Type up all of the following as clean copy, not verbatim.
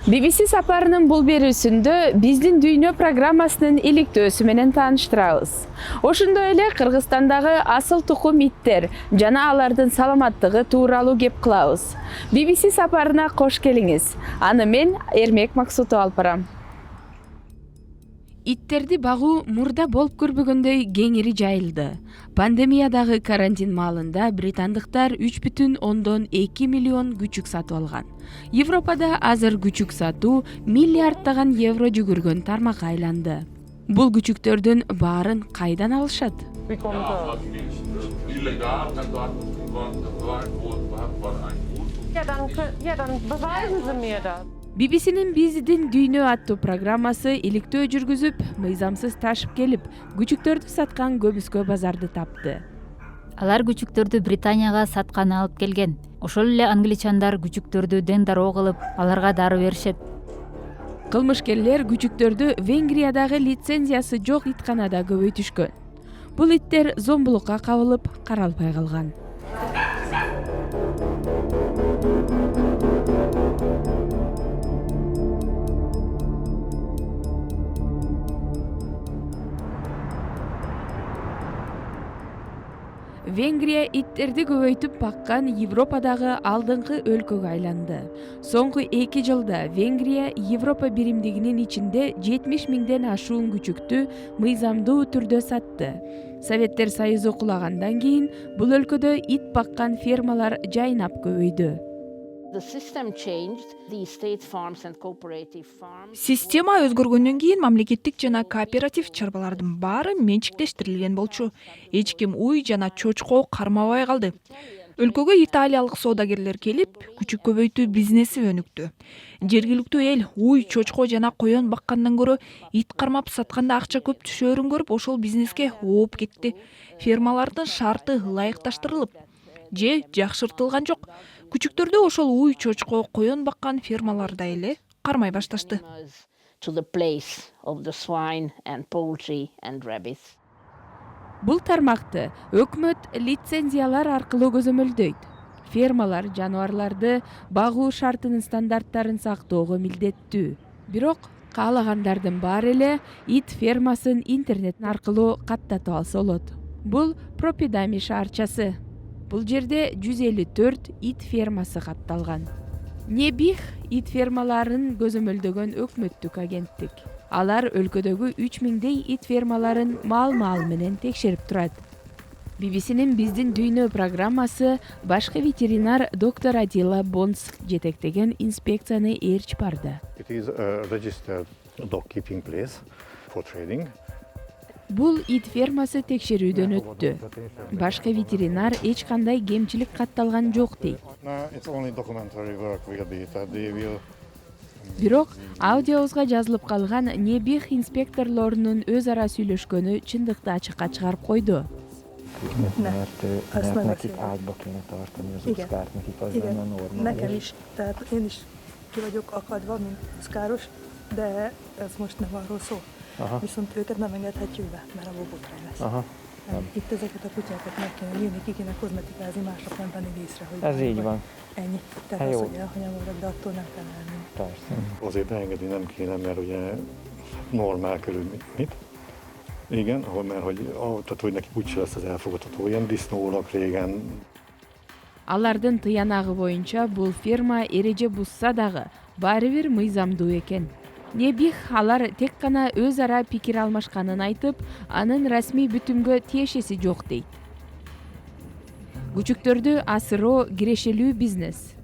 BBC сапарынын бул берүүсүндө биздин дүйнө программасынын иликтөөсү менен тааныштырабыз. Ошондой эле Кыргызстандагы асыл тукум иттер жана алардын саламаттыгы тууралуу кеп кылабыз. BBC сапарына кош келиңиз. Аны мен Эрмек Максутов алып барам. Иттерди багуу мурда болуп көрбөгөндөй кеңири жайылды. Пандемиядагы карантин маалында британдыктар 3,2 миллион күчүк сатып алган. Европада азыр күчүк сатуу миллиарддаган евро жүгүргөн тармакка айланды. Бул күчүктөрдүн баарын кайдан алышат? Dann beweisen Sie mir das. BBC'nin биздин дүйнө аттуу программасы иликтөө жүргүзүп, мыйзамсыз ташып келип, күчүктөрдү саткан көбүскө базарды тапты. Алар күчүктөрдү Британияга сатканы алып келген. Ошол эле англичандар күчүктөрдү дендароо кылып, аларга дары беришет. Кылмышкерлер күчүктөрдү Венгриядагы лицензиясы жок итканада көбөйтүшкөн. Бул иттер зомбулукка кабылып, каралбай калган. Венгрия иттерди көбөйтүп баккан Европадагы алдыңкы өлкөгө айланды. Соңку 2 жылда Венгрия Европа биримдигинин ичинде 70 миңден ашуун күчүктү мыйзамдуу түрдө сатты. Советтер Союзу кулагандан кийин бул өлкөдө ит баккан фермалар жайнап көбөйдү. Система өзгөргөндөн кийин мамлекеттик жана кооператив чарбалардын баары менчиктештирилген болчу. Эч ким уй жана чочко кармабай калды. Өлкөгө италиялык соодагерлер келип, күчүк көбөйтүү бизнеси өнүктү. Жергиликтүү эл уй, чочко жана коен баккандан көрө ит кармап сатканда акча көп түшөөрүн көрүп, ошол бизнеске ооп кетти. Фермалардын шарты ылайыкташтырылып же жакшыртылган жок. Күчүктөрдү ошол уй, чочко, коен баккан фермаларда эле кармай башташты. Бул тармакты өкмөт лицензиялар аркылуу көзөмөлдөйт. Фермалар жаныбарларды багуу шартынын стандарттарын сактоого милдеттүү. Бирок каалагандардын баары эле ит фермасын интернет аркылуу каттатып алса болот. Бул Пропидами шаарчасы. Бул жерде 154 ит фермасы катталган. Небих ит фермаларын көзөмөлдөгөн өкмөттүк агенттик. Алар өлкөдөгү 3000дей ит фермаларын маал-маал менен текшерип турат. BBC'nin биздин дүйнө программасы башкы ветеринар доктор Атила Бонс жетектеген инспекцияны ээрчип барды. It is a registered dog keeping place for trading. Бул ит фермасы текшерүүдөн өттү. Башкы ветеринар эч кандай кемчилик катталган жок дейт. Бирок аудиобузга жазылып калган Небих инспекторлорунун өз ара сүйлөшкөнү чындыкты ачыкка чыгарып койду. Nekem is, tehát én is ki vagyok akadva, mint szkáros, de ez most nem arról szól. Viszont őket nem engedhetjük be, mert abból botrány lesz. Itt ezeket a kutyákat meg kéne nyílni, ki kéne kozmetikázni, mások nem venni észre, hogy ez így van. Ennyi. Tehát az, hogy elhanyagodak, de attól nem kell elmenni. Persze. Azért beengedni nem kéne, mert ugye normál körülményit. Igen, mert hogy neki úgyse lesz az elfogadható. Ilyen disznólak régen. Алардын тыянагы боюнча бул ферма эреже бузса дагы баары бир мыйзамдуу экен. Небих алар тек гана өз ара пикир алмашканын айтып, анын расмий бүтүмгө тиешеси жок дейт. Күчүктөрдү асыроо кирешелүү бизнес.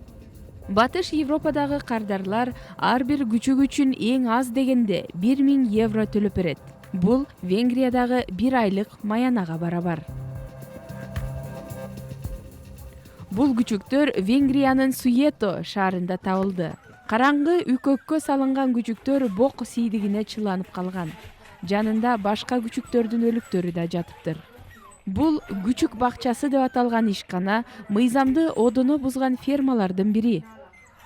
Батыш Европадагы кардарлар ар бир күчүк үчүн эң аз дегенде 1000 евро төлөп берет. Бул Венгриядагы 1 айлык маянага барабар. Бул күчүктөр Венгриянын Суето шаарында табылды. Караңгы үкөккө салынган күчүктөр бок сийдигине чыланып калган. Жанында башка күчүктөрдүн өлүктөрү да жатыптыр. Бул күчүк бакчасы деп аталган ишкана мыйзамды одоно бузган фермалардын бири.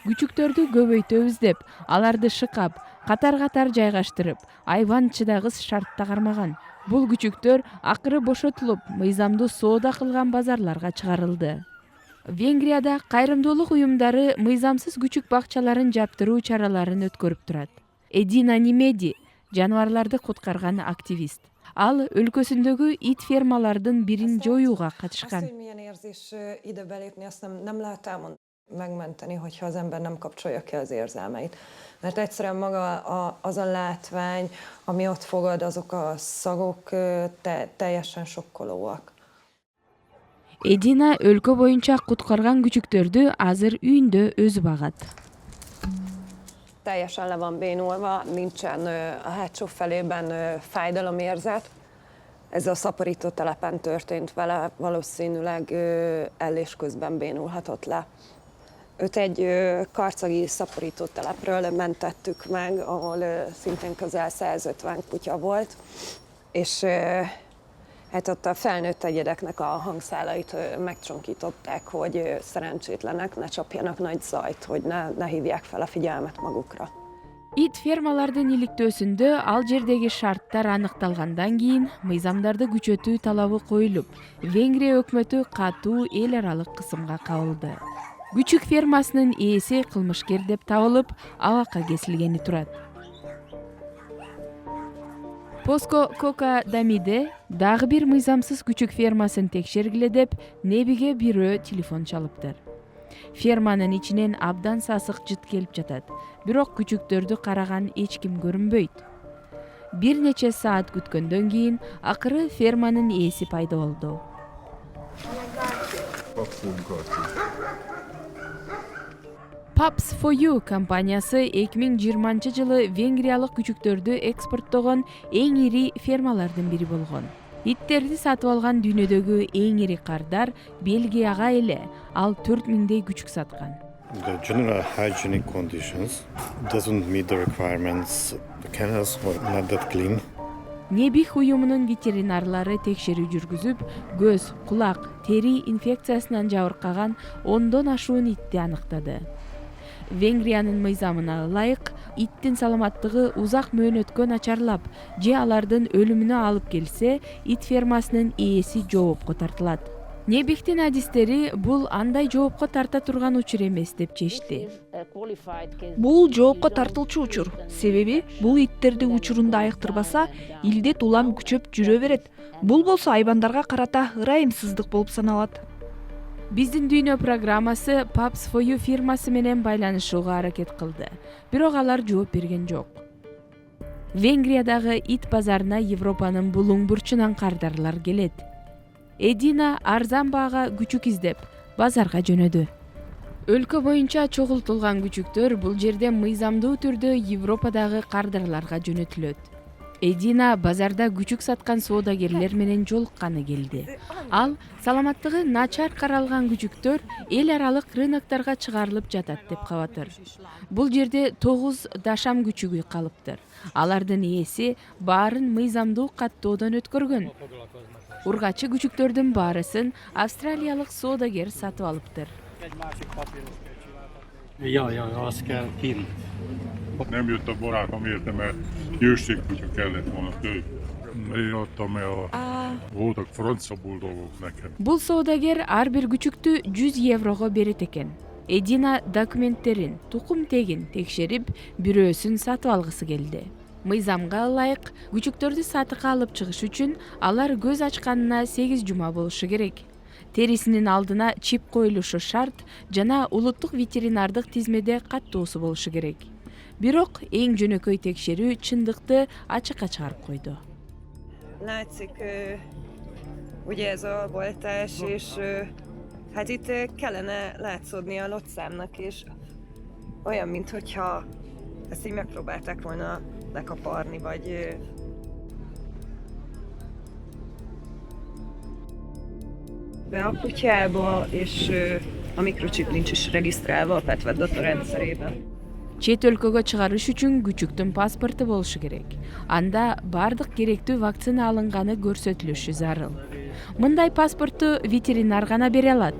Күчүктөрдү көбөйтөбүз деп, аларды шыкап, катар-катар жайгаштырып, айванчыдагыс шартта кармаган. Бул күчүктөр акыры бошотулуп, мыйзамдуу соода кылган базарларга чыгарылды. Венгрияда кайрымдуулук уюмдары мыйзамсыз күчүк бакчаларын жаптыруу чараларын өткөрүп турат. Эдина Немеди жаныбарларды куткарган активист. Ал өлкөсүндөгү ит фермалардын бирин жоюуга катышкан. Azt, hogy milyen érzés ide belépni, azt nem lehet megmenteni, hogyha az ember nem kapcsolja ki az érzelmeit. Mert egyszerűen maga az a látvány, ami ott fogad, azok a szagok teljesen sokkolóak. Эдина өлкө боюнча куткарган күчүктөрдү азыр үйүндө өзү багат. Teljesen le van bénulva, nincsen a hátsó felében fájdalomérzet. Ez a szaporító telepen történt vele, valószínűleg ellés közben bénulhatott le. Őt egy karcagi szaporító telepről mentettük meg, ahol szintén közel 150 kutya volt, és hát ott a felnőtt egyedeknek a hangszálait megcsonkították, hogy szerencsétlenek ne csapjanak nagy zajt, hogy ne hívják fel a figyelmet magukra. Ит фермалардын иликтөөсүндө ал жердеги шарттар аныкталгандан кийин мыйзамдарды күчөтүү талабы коюлуп, Венгрия өкмөтү катуу эл аралык кысымга кабылды. Күчүк фермасынын ээси кылмышкер деп табылып, абакка кесилгени турат. Поско Кока Дамиде дагы бир мыйзамсыз күчүк фермасын текшергиле деп Небиге бирөө телефон чалыптыр. Ферманын ичинен абдан сасык жыт келип жатат, бирок күчүктөрдү караган эч ким көрүнбөйт. Бир нече саат күткөндөн кийин акыры ферманын ээси пайда болду. Pups for You компаниясы 2020 жылы венгриялык күчүктөрдү экспорттогон эң ири фермалардын бири болгон. Иттерди сатып алган дүйнөдөгү эң ири кардар Бельгияга эле, ал 4000 күчүк саткан. The general hygienic conditions doesn't meet the requirements. The kennels were not that clean. Небих уюмунун ветеринарлары текшерүү жүргүзүп, көз, кулак, тери инфекциясынан жабыркаган 10дон ашуун итти аныктады. Венгриянын мыйзамына ылайык, иттин саламаттыгы узак мөөнөткө начарлап, же алардын өлүмүнө алып келсе, ит фермасынын ээси жоопко тартылат. Небихтин адистери бул андай жоопко тарта турган учур эмес деп чечти. Бул жоопко тартылчу учур. Себеби бул иттерди учурунда айыктырбаса, илдет улам күчөп жүрө берет. Бул болсо айбандарга карата ырайымсыздык болуп саналат. Биздин дүйнө программасы Pups for You фирмасы менен байланышууга аракет кылды, бирок алар жооп берген жок. Венгриядагы ит базарына Европанын булуң бурчунан кардарлар келет. Эдина арзан баага күчүк издеп, базарга жөнөдү. Өлкө боюнча чогултулган күчүктөр бул жерде мыйзамдуу түрдө Европадагы кардарларга жөнөтүлөт. Эдина базарда күчүк саткан соодагерлер менен жолукканы келди. Ал саламаттыгы начар каралган күчүктөр эл аралык рынокторго чыгарылып жатат деп кабатыр. Бул жерде 9 дашам күчүгү калыптыр. Алардын ээси баарын мыйзамдуу каттоодон өткөргөн. Ургачы күчүктөрдүн баарысын австралиялык соодагер сатып алыптыр. Ja, azt kell kint. Nem jött a barátom érte, mert győzségkutya kellett volna tőle. Én adtam el, voltak francia buldogok nekem. Бул соодагер ар бир күчүктү 100 еврого берет экен. Эдина документтерин, тукум тегин текшерип, бирөөсүн сатып алгысы келди. Мыйзамга ылайык күчүктөрдү сатыкка алып чыгыш үчүн алар көз ачканына 8 жума болушу керек. Терисинин алдына чип коюлушу шарт жана улуттук ветеринардык тизмеде каттоосу болушу керек. Бирок эң жөнөкөй текшерүү чындыкты ачыкка чыгарып койду. Látszik, ugye ez a boltás, és hát itt kellene látszódni a lotszámnak, és olyan, minthogyha ezt így megpróbálták volna lekaparni, vagy be a kutyába, és a mikrochip nincs is regisztrálva a Petvedata rendszerében. Чет өлкөгө чыгарыш үчүн күчүктүн паспорту болушу керек. Анда бардык керектүү вакцина алынганы көрсөтүлүшү зарыл. Мындай паспортту ветеринар гана бере алат.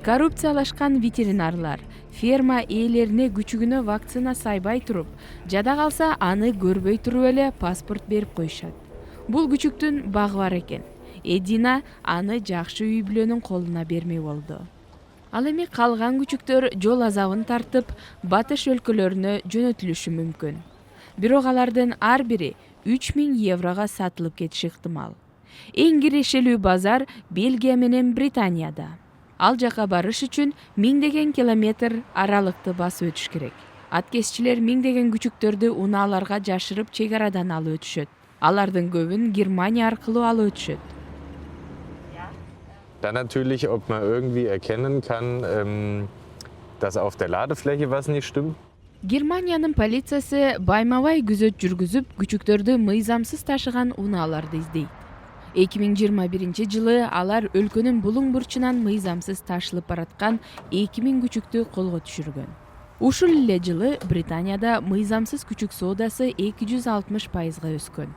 Коррупциялашкан ветеринарлар ферма ээлерине күчүгүнө вакцина сайбай туруп, жада калса аны көрбөй туруп эле паспорт берип коюшат. Бул күчүктүн багы бар экен. Эдина аны жакшы үй бүлөнүн колуна бермей болду. Ал эми калган күчүктөр жол азабын тартып, батыш өлкөлөрүнө жөнөтүлүшү мүмкүн. Бирок алардын ар бири 3000 еврого сатылып кетиши ыктымал. Эң кирешелүү базар Бельгия менен Британияда. Ал жака барыш үчүн миңдеген километр аралыкты басып өтүш керек. Аткезчилер миңдеген күчүктөрдү унааларга жашырып чек арадан алып өтүшөт. Алардын көбүн Германия аркылуу алып өтүшөт. Dann natürlich, ob man irgendwie erkennen kann, dass auf der Ladefläche was nicht stimmt. Германиянын полициясы байма-бай күзөт жүргүзүп, күчүктөрдү мыйзамсыз ташыган унааларды издейт. 2021 жылы алар өлкөнүн булуң бурчунан мыйзамсыз ташылып бараткан 2000 күчүктү колго түшүргөн. Ушул эле жылы Британияда мыйзамсыз күчүк соодасы 260%га өскөн.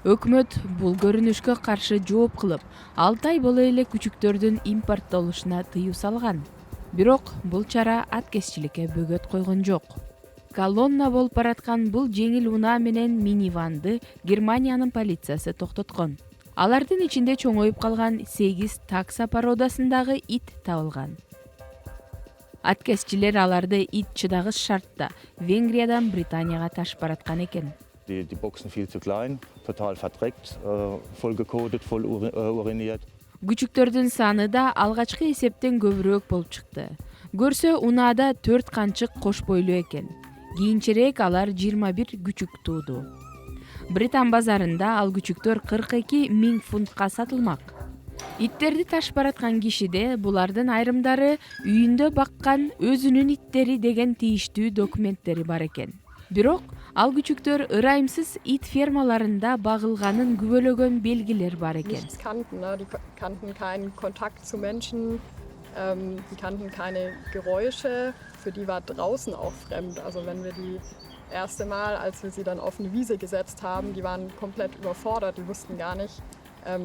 Өкмөт бул көрүнүшкө каршы жооп кылып, 6 ай боло эле күчүктөрдүн импорттолушуна тыюу салган. Бирок бул чара аткезчиликке бөгөт койгон жок. Колонна болуп бараткан бул жеңил унаа менен миниванды Германиянын полициясы токтоткон. Алардын ичинде чоңоюп калган 8 такса породасындагы ит табылган. Аткезчилер аларды ит чыдагыс шартта Венгриядан Британияга ташып бараткан экен. Die Boxen viel zu klein, total verdreckt, voll gekodet, voll uriniert. Күчүктөрдүн саны да алгачкы эсептен көбүрөөк болуп чыкты. Көрсө унаада 4 канчык кош бойлуу экен. Кийинчерээк алар 21 күчүк тууду. Британ базарында ал күчүктөр 42 000 фунтка сатылмак. Иттерди ташып бараткан кишиде булардын айрымдары үйүндө баккан өзүнүн иттери деген тийиштүү документтери бар экен. Бирок ал күчүктөр ырайымсыз ит фермаларында багылганын күбөлөгөн белгилер бар экен. Die kannten keinen Kontakt zu Menschen, die kannten keine Geräusche, für die war draußen auch fremd. Also wenn wir die erste Mal, als wir sie dann auf eine Wiese gesetzt haben, die waren komplett überfordert, die wussten gar nicht,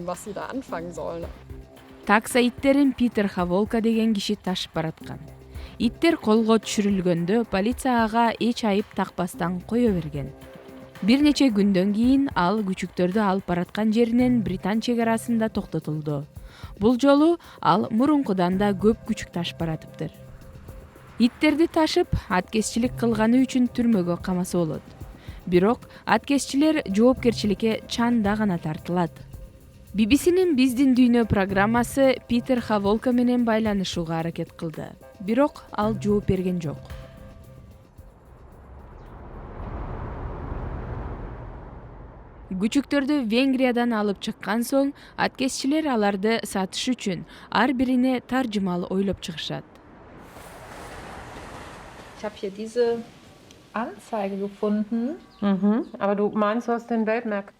was sie da anfangen sollen. Такса иттерин Питер Хаволка деген киши ташып бараткан. Иттер колго түшүрүлгөндө полиция ага эч айып такпастан кое берген. Бир нече күндөн кийин ал күчүктөрдү алып бараткан жеринен Британ чек арасында токтотулду. Бул жолу ал мурункудан да көп күчүк ташып баратыптыр. Иттерди ташып, аткезчилик кылганы үчүн түрмөгө камаса болот. Бирок аткезчилер жоопкерчиликке чанда гана тартылат. BBC'нин Биздин дүйнө программасы Питер Хаволка менен байланышууга аракет кылды. Бирок ал жооп берген жок. Күчүктөрдү Венгриядан алып чыккан соң, аткезчилер аларды сатыш үчүн ар бирине таржымал ойлоп чыгышат. Ich habe hier diese Anzeige gefunden. Aber du meinst, du hast den Weltmarkt.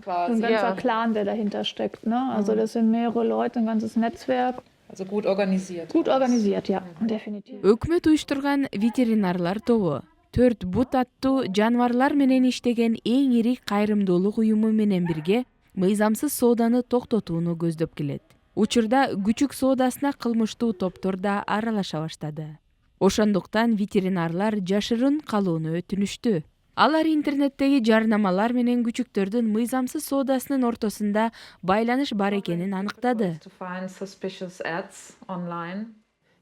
Quasi. Ein ganzer Clan, der dahinter steckt. Ne? Also das sind mehrere Leute, ein ganzes Netzwerk. Also gut organisiert. Gut organisiert, ja, definitiv. Өкмөт уюштурган ветеринарлар тобу 4 бут аттуу жаныбарлар менен иштеген эң ири кайрымдуулук уюму менен бирге мыйзамсыз сооданы токтотууну көздөп келет. Учурда күчүк соодасына кылмыштуу топтор да аралаша баштады. Ошондуктан ветеринарлар жашырын калууну өтүнүштү. Алар интернеттеги жарнамалар менен күчүктөрдүн мыйзамсыз соодасынын ортосунда байланыш бар экенин аныктады.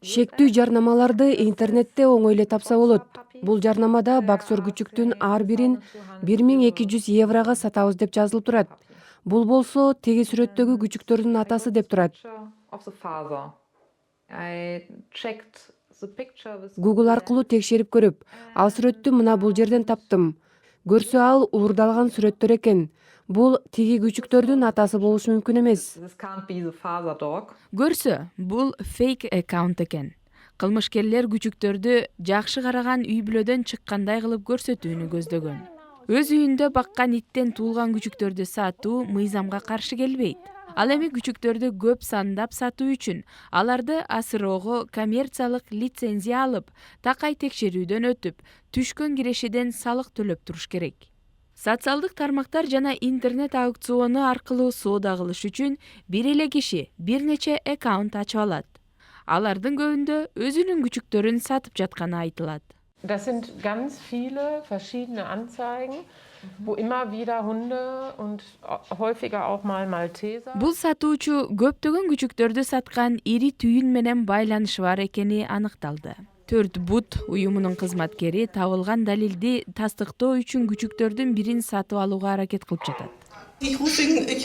Шектүү жарнамаларды интернетте оңой эле тапса болот. Бул жарнамада боксер күчүктүн ар бирин 1200 еврого сатабыз деп жазылып турат. Бул болсо теги сүрөттөгү күчүктөрдүн атасы деп турат. Google аркылуу текшерип көрүп, ал сүрөттү мына бул жерден таптым. Көрсө ал уурдалган сүрөттөр экен. Бул тиги күчүктөрдүн атасы болушу мүмкүн эмес. Көрсө, бул фейк аккаунт экен. Кылмышкерлер күчүктөрдү жакшы караган үй бүлөдөн чыккандай кылып көрсөтүүнү көздөгөн. Өз үйүндө баккан иттен туулган күчүктөрдү сатуу мыйзамга каршы келбейт. Ал эми күчүктөрдү көп сандап сатуу үчүн аларды асыроого коммерциялык лицензия алып, такай текшерүүдөн өтүп, түшкөн кирешеден салык төлөп туруш керек. Социалдык тармактар жана интернет аукциону аркылуу соода кылыш үчүн бир эле киши бир нече аккаунт ачып алат. Алардын көбүндө өзүнүн күчүктөрүн сатып жатканы айтылат. Das sind ganz viele verschiedene Anzeigen, wo immer wieder Hunde und häufiger auch mal Malteser. Бул сатуучу көптөгөн күчүктөрдү саткан ири түйүн менен байланышы бар экени аныкталды. 4 бут уюмунун кызматкери табылган далилди тастыктоо үчүн күчүктөрдүн бирин сатып алууга аракет кылып жатат. Ich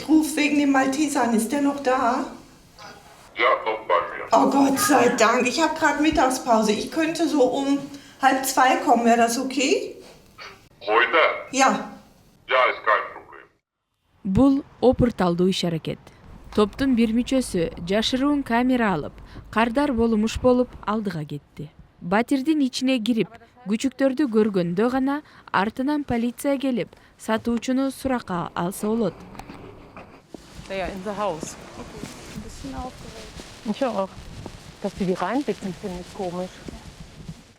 ruf wegen dem Malteser an. Ist der noch da? Ja, noch bei mir. Oh Gott sei Dank. Ich habe gerade Mittagspause. Ich könnte so um 1:30 kommen. Wäre das okay? Heute? Ja. Ja, ist kein Problem. Бул опурталдуу иш-аракет. Топтун бир мүчөсү жашыруун камера алып, кардар болумуш болуп алдыга кетти. Батирдин ичине кирип, күчүктөрдү көргөндө гана артынан полиция келип, сатуучуну суракка алса болот. Ja, in the house. Okay, ein bisschen aufgeregt. Ich auch. Dass sie die reinblicken, finde ich komisch.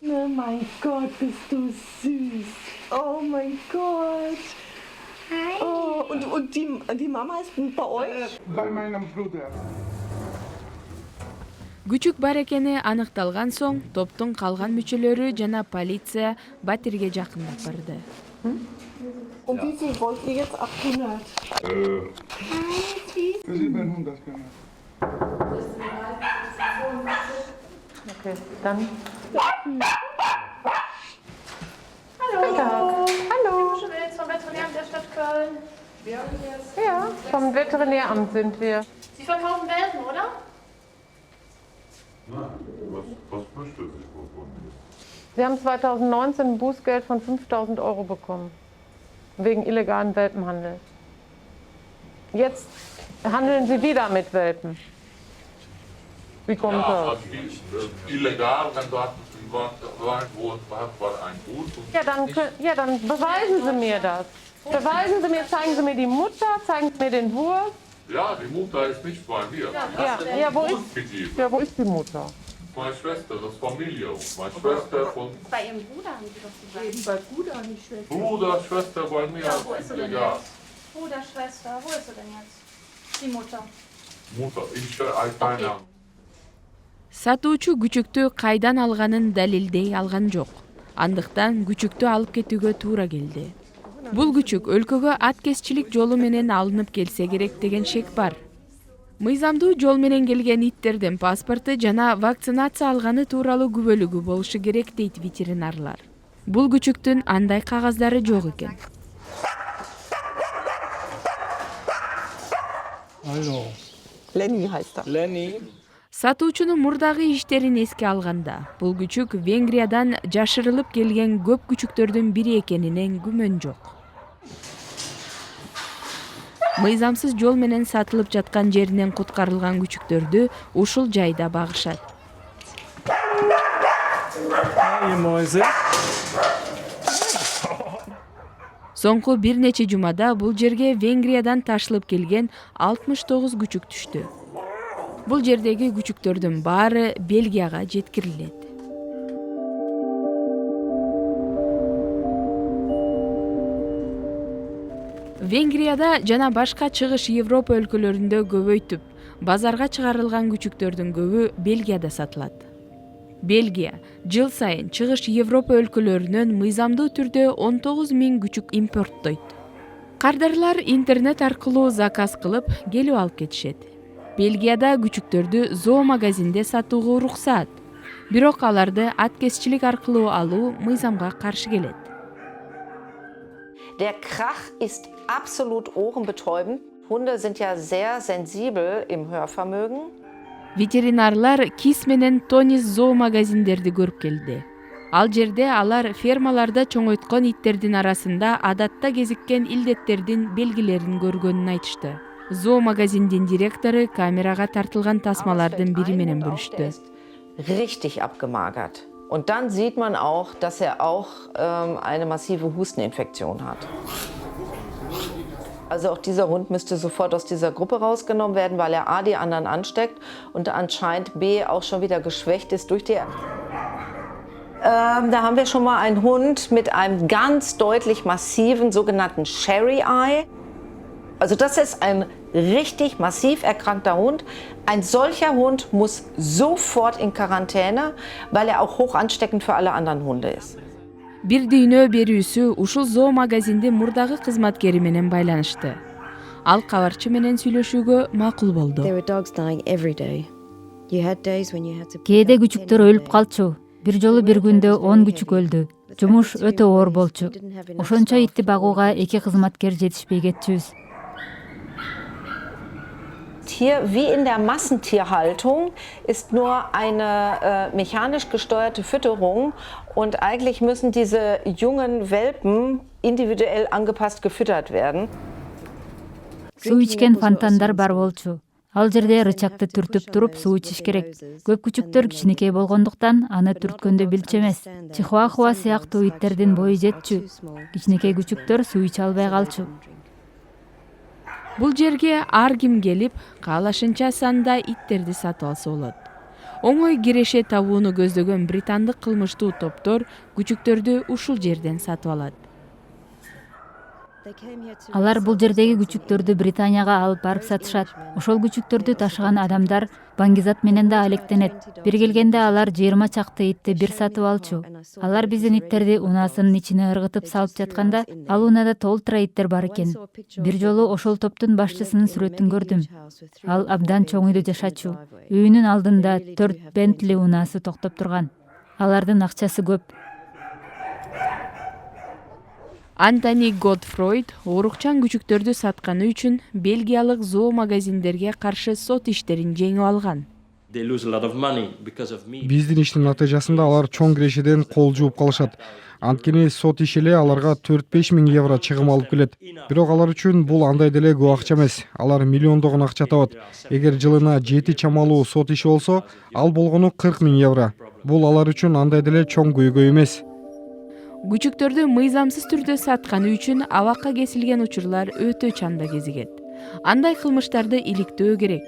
Oh mein Gott, bist du süß. Oh mein Gott. Oh, und die Mama ist bei euch? Bei meinem Bruder. Күчүк бар экени аныкталган соң, топтун калган мүчөлөрү жана полиция Батирге жакындап барды. Und wie viel wollt ihr jetzt? 800? 700 genau. Okay, dann. Hallo. Guten Tag. Hallo. Schulz vom Veterinäramt der Stadt Köln. Ja, vom Veterinäramt sind wir. Sie verkaufen Welpen, oder? Nein, was möchte sie von mir? Sie haben 2019 ein Bußgeld von 5.000 € bekommen. Wegen illegalen Welpenhandels. Jetzt handeln Sie wieder mit Welpen. Wie kommt das? Also illegal, wenn dort war ein Gut. Ja, dann beweisen Sie mir das. Beweisen Sie mir, zeigen Sie mir die Mutter, zeigen Sie mir den Wurf. Ja, die Mutter ist nicht bei mir. Wo ist die Mutter? Meine Schwester, das ist Familie. Meine Schwester von... Bei Ihrem Bruder haben Sie doch gesagt. Eben bei Bruder, nicht Schwester. Bruder, Schwester bei mir. Ja, wo ist sie denn Ja. jetzt? Bruder, Schwester, wo ist sie denn jetzt? Die Mutter. Mutter, ich keine Ahnung. Сатуучу күчүктү кайдан алганын далилдей алган жок. Андыктан күчүктү алып кетүүгө туура келди. Бул күчүк өлкөгө аткезчилик жолу менен алынып келсе керек деген шек бар. Мыйзамдуу жол менен келген иттердин паспорту жана вакцинация алганы тууралуу күбөлүгү болушу керек дейт ветеринарлар. Бул күчүктүн андай кагаздары жок экен. Hallo. Lenny heißt er. Lenny. Сатуучунун мурдагы иштерин эске алганда, бул күчүк Венгриядан жашырылып келген көп күчүктөрдүн бири экенинен күмөн жок. Мыйзамсыз жол менен сатылып жаткан жеринен куткарылган күчүктөрдү ушул жайда багышат. Hey, Mäuse. Соңку бир нече жумада бул жерге Венгриядан ташылып келген 69 күчүк түштү. Бул жердеги күчүктөрдүн баары Бельгияга жеткирилет. Венгрияда жана башка чыгыш Европа өлкөлөрүндө көбөйтүп, базарга чыгарылган күчүктөрдүн көбү Бельгияда сатылат. Бельгия жыл сайын чыгыш Европа өлкөлөрүнөн мыйзамдуу түрдө 19 000 күчүк импорттойт. Кардарлар интернет аркылуу заказ кылып, келип алып кетишет. Бельгияда күчүктөрдү зоомагазинде сатууга уруксат. Бирок аларды аткезчилик аркылуу алуу мыйзамга каршы келет. Der Krach ist absolut ohrenbetäubend. Hunde sind ja sehr sensibel im Hörvermögen. Ветеринарлар Кис менен Тонис зоомагазиндерди көрүп келди. Ал жерде алар фермаларда чоңойткон иттердин арасында адатта кезиккен илдеттердин белгилерин көргөнүн айтышты. Зоомагазиндин директору камерага тартылган тасмалардын бири менен бөлүштү. Richtig abgemagert. Und dann sieht man auch, dass er auch eine massive Husteninfektion hat. Also auch dieser Hund müsste sofort aus dieser Gruppe rausgenommen werden, weil er A, die anderen ansteckt und anscheinend B, auch schon wieder geschwächt ist durch die... Da haben wir schon mal einen Hund mit einem ganz deutlich massiven sogenannten Sherry Eye. Also das ist ein richtig massiv erkrankter Hund. Ein solcher Hund muss sofort in Quarantäne, weil er auch hoch ansteckend für alle anderen Hunde ist. Бир дүйнө берүүсү ушул зоомагазиндин мурдагы кызматкери менен байланышты. Ал кабарчы менен сүйлөшүүгө макул болду. Кээде күчүктөр өлүп калчу. Бир жолу бир күндө 10 күчүк өлдү. Жумуш өтө оор болчу. Ошончо итти багууга 2 кызматкер жетишпей кетчүбүз. Hier, wie in der Massentierhaltung, ist nur eine mechanisch gesteuerte Fütterung und eigentlich müssen diese jungen Welpen individuell angepasst gefüttert werden. Суу ичкен фонтандар бар болчу. Ал жерде рычакты түртүп туруп суу ичиш керек. Көп күчүктөр кичинекей болгондуктан аны түрткөндө билчү эмес. Чихуахуа сыяктуу иттердин бою жетчү. Кичинекей күчүктөр суу иче албай калчу. Бул жерге ар ким келип, каалашынча санда иттерди сатып алса болот. Оңой киреше табууну көздөгөн британдык кылмыштуу топтор күчүктөрдү ушул жерден сатып алат. Алар бул жердеги күчүктөрдү Британияга алып барып сатышат. Ошол күчүктөрдү ташыган адамдар баңгизат менен да алектенет. Бир келгенде алар 20 чакты итти бир сатып алчу. Алар биздин иттерди унаасынын ичине ыргытып салып жатканда, ал унаада толтура иттер бар экен. Бир жолу ошол топтун башчысынын сүрөтүн көрдүм. Ал абдан чоң үйдө жашачу. Үйүнүн алдында 4 Бентли унаасы токтоп турган. Алардын акчасы көп. Антони Годфройд оорукчан күчүктөрдү сатканы үчүн Бельгиялык зоомагазиндерге каршы сот иштерин жеңип алган. Биздин иштин натыйжасында алар чоң кирешеден кол жууп калышат. Анткени сот иши эле аларга 4-5 миң евро чыгым алып келет. Бирок алар үчүн бул андай деле көп акча эмес. Алар миллиондогон акча табат. Эгер жылына 7 чамалуу сот иши болсо, ал болгону 40 миң евро. Бул алар үчүн андай деле чоң көйгөй эмес. Күчүктөрдү мыйзамсыз түрдө сатканы үчүн абакка кесилген учурлар өтө чанда кезигет. Андай кылмыштарды иликтөө керек.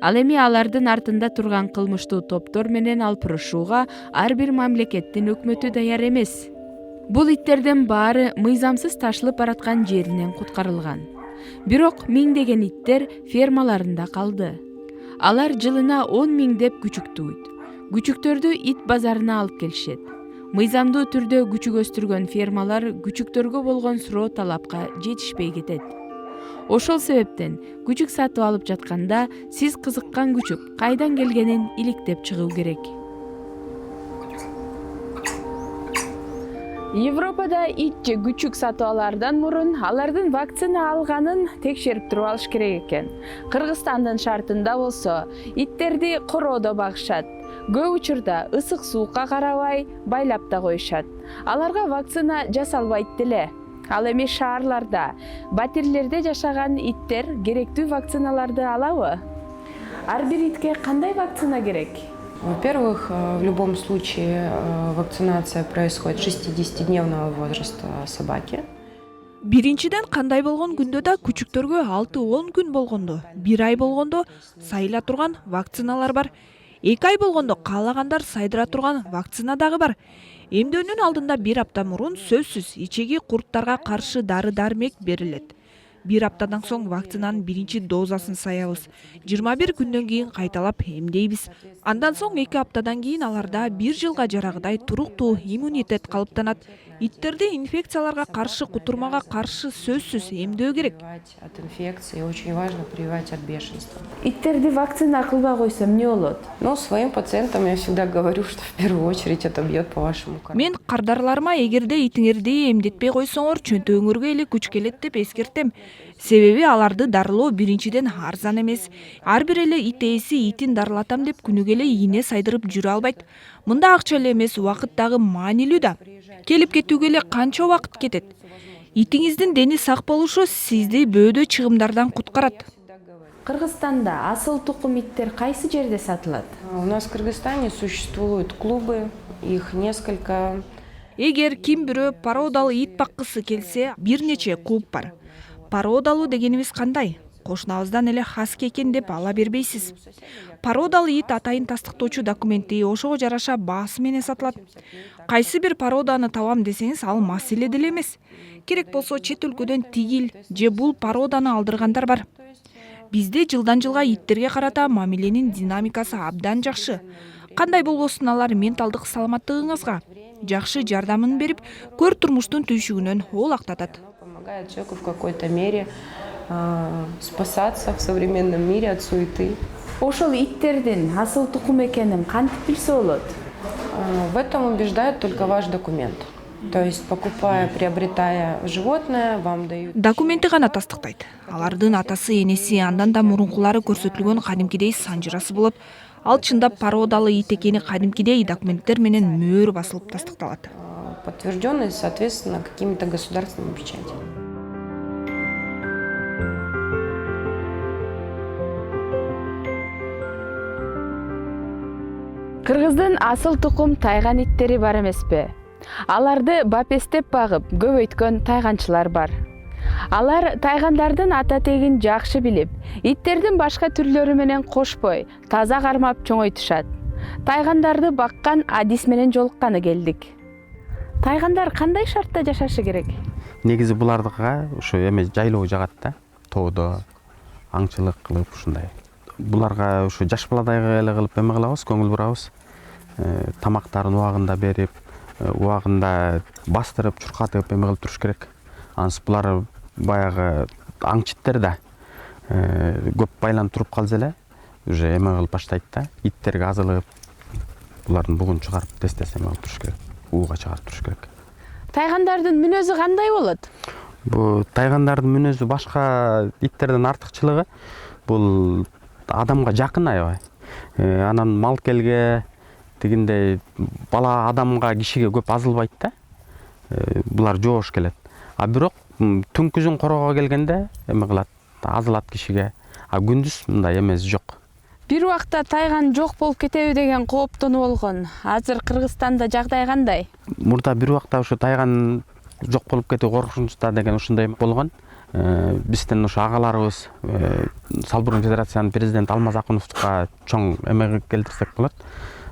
Ал эми алардын артында турган кылмыштуу топтор менен алпырышууга ар бир мамлекеттин өкмөтү даяр эмес. Бул иттердин баары мыйзамсыз ташылып бараткан жеринен куткарылган. Бирок миңдеген иттер фермаларында калды. Алар жылына 10 миңдеп күчүк тууйт. Күчүктөрдү ит базарына алып келишет. Мыйзамдуу түрдө күчүк өстүргөн фермалар күчүктөргө болгон суроо талапка жетишпей кетет. Ошол себептен күчүк сатып алып жатканда сиз кызыккан күчүк кайдан келгенин иликтеп чыгуу керек. Европада ит же күчүк сатып алаардан мурун алардын вакцина алганын текшерип туруп алыш керек экен. Кыргызстандын шартында болсо иттерди короодо багышат. Көп учурда ысык суукка карабай байлап да коюшат. Аларга вакцина жасалбайт деле. Ал эми шаарларда, батирлерде жашаган иттер керектүү вакциналарды алабы? Ар бир итке кандай вакцина керек? Во-первых, в любом случае вакцинация происходит 60-дневного возраста собаки. Биринчиден кандай болгон күндө да күчүктөргө 6-10 күн болгондо, 1 ай болгондо сайыла турган вакциналар бар. 2 ай болгондо каалагандар сайдыра турган вакцина дагы бар. Эмдөөнүн алдында 1 апта мурун сөзсүз ичеги курттарга каршы дары-дармек берилет. 1 аптадан соң вакцинанын биринчи дозасын саябыз. 21 күндөн кийин кайталап эмдейбиз. Андан соң 2 аптадан кийин аларда 1 жылга жарагыдай туруктуу иммунитет калыптанат. Иттерди инфекцияларга каршы, кутурмага каршы сөзсүз эмдөө керек. От инфекции очень важно прививать от бешенства. Иттерди вакцина кылбай койсом эмне болот? Но своим пациентам я всегда говорю, что в первую очередь это бьет по вашему карману. Мен кардарларыма эгерде итиңерди эмдетпей койсоңор чөнтөгүңөргө эле күч келет деп эскертем. Себеби аларды дарылоо биринчиден арзан эмес. Ар бир эле ит ээси итин дарылатам деп күнүгө эле ийне сайдырып жүрө албайт. Мында акча эле эмес, убакыт дагы маанилүү да. Келип кетүүгө эле канча убакыт кетет. Итиңиздин дени сак болушу сизди бөөдө чыгымдардан куткарат. Кыргызстанда асыл тукум иттер кайсы жерде сатылат? У нас в Кыргызстане существуют клубы, их несколько. Эгер ким бирөө породалуу ит баккысы келсе, бир нече клуб бар. Породалуу дегенибиз кандай? Кошунабыздан эле хаски экен деп ала бербейсиз. Породалуу ит атайын тастыктоочу документи ошого жараша баасы менен сатылат. Кайсы бир породаны табам десеңиз, ал маселе деле эмес. Керек болсо чет өлкөдөн тигил же бул породаны алдыргандар бар. Бизде жылдан жылга иттерге карата мамиленин динамикасы абдан жакшы. Кандай болбосун алар менталдык саламаттыгыңызга, жакшы жардамын берип, көр турмуштун түйшүгүнөн олактатат. Помогает человеку в какой-то мере спасаться в современном мире от суеты. Ошол иттердин асыл тукум экенин кантип билсе болот? В этом убеждает только ваш документ. То есть, покупая, приобретая животное, вам дают... Документи гана тастыктайт. Алардын атасы, энеси, андан да мурункулары көрсөтүлгөн кадимкидей санжырасы болот. Ал чындап породалы ит экени кадимкидей документтер менен мөөр басылып тастыкталат. Подтвержденный, соответственно, какими-то государственными печатями. Кыргыздын асыл тукум тайган иттери бар эмеспи? Аларды бапестеп багып, көбөйткөн тайганчылар бар. Алар тайгандардын ата тегин жакшы билип, иттердин башка түрлөрү менен кошпой, таза кармап чоңойтушат. Тайгандарды баккан Адис менен жолукканы келдик. Тайгандар кандай шартта жашашы керек? Негизи булардыга ошо эме жайлоо жагат да, тоодо аңчылык кылып ушундай. Буларга ошо жаш баладайга эле кылып эме кылабыз, көңүл бурабыз. Тамактарын убагында берип, убагында бастырып, чуркатып эме кылып туруш керек. Анысы булар баягы аңчыттер да көп байланып туруп калса эле, уже эме кылып баштайт да, иттерге азылып, булардын бугун чыгарып тез-тез эме кылып туруш керек, ууга чыгарып туруш керек. Тайгандардын мүнөзү кандай болот? Бул тайгандардын мүнөзү башка иттерден артыкчылыгы бул адамга жакын аябай. Анан малкелге дегендей бала адамга, кишиге көп азылбайт да. Булар жоош келет. А бирок түнкүзүн короого келгенде эме кылат, азылат кишиге. А күндүз мындай эмеси жок. Бир убакта тайган жок болуп кетеби деген кооптонуу болгон. Азыр Кыргызстанда жагдай кандай? Мурда бир убакта ошо тайган жок болуп кетүү коркунучта деген ушундай болгон. Бизден ошо агаларыбыз Салбурун Федерациянын президенти Алмаз Акуновго чоң эме келтирсек болот.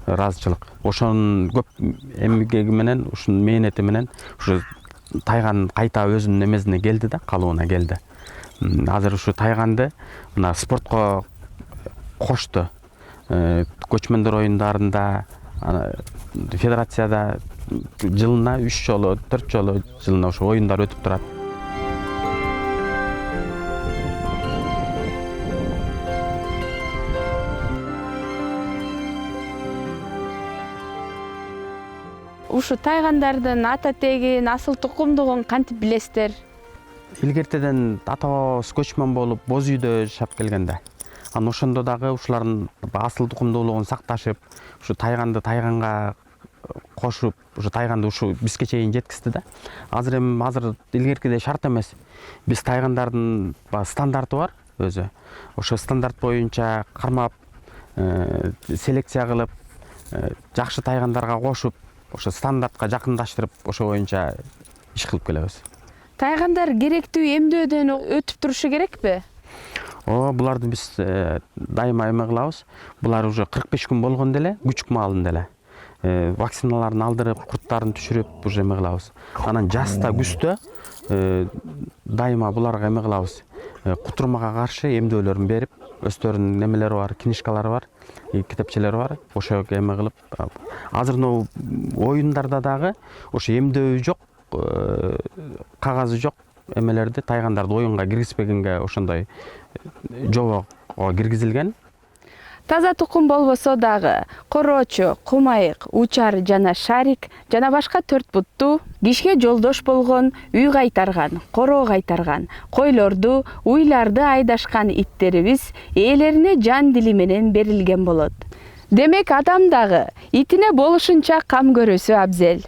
Ыраазычылык. Ошонун көп эмгеги менен, ушунун мээнети менен ушу тайган кайта өзүнүн эмесине келди да, калыбына келди. Азыр ушу тайганды мына спортко кошту. Көчмөндөр оюндарында, федерацияда жылына 3 жолу, 4 жолу жылына ошо оюндар өтүп турат. Ушу тайгандардын ата тегин, асыл тукумдугун кантип билесиздер? Илгертеден ата-бабабыз көчмөн болуп, боз үйдө жашап келгенде. Анан ошондо дагы ушулардын асыл тукумдуулугун сакташып, ушу тайганды тайганга кошуп, ушу тайганды ушу бизге чейин жеткизди да. Азыр илгеркидей шарт эмес. Биз тайгандардын стандарты бар өзү. Ошо стандарт боюнча кармап, селекция кылып, жакшы тайгандарга кошуп, ошо стандартка жакындаштырып, ошо боюнча иш кылып келебиз. Тайгандар керектүү эмдөөдөн өтүп турушу керекпи? Буларды биз дайыма эме кылабыз. Булар уже 45 күн болгондо эле, күчүк маалында эле вакциналарын алдырып, курттарын түшүрүп, уже эме кылабыз. Анан жазда, күздө дайыма буларга эме кылабыз. Кутурмага каршы эмдөөлөрүн берип, өздөрүнүн немелери бар, книжкалары бар, китепчелери бар. Ошого эме кылып, азыр оюндарда дагы ошо эмдөө жок, кагазы жок эмелерди тайгандарды оюнга киргизбегенге ошондой жобого киргизилген. Таза тукум болбосо дагы короочу, кумайык, учар жана шарик жана башка 4 буттуу кишиге жолдош болгон, үй кайтарган, короо кайтарган, койлорду, уйларды айдашкан иттерибиз ээлерине жан дили менен берилген болот. Демек адам дагы итине болушунча кам көрүүсү абзел.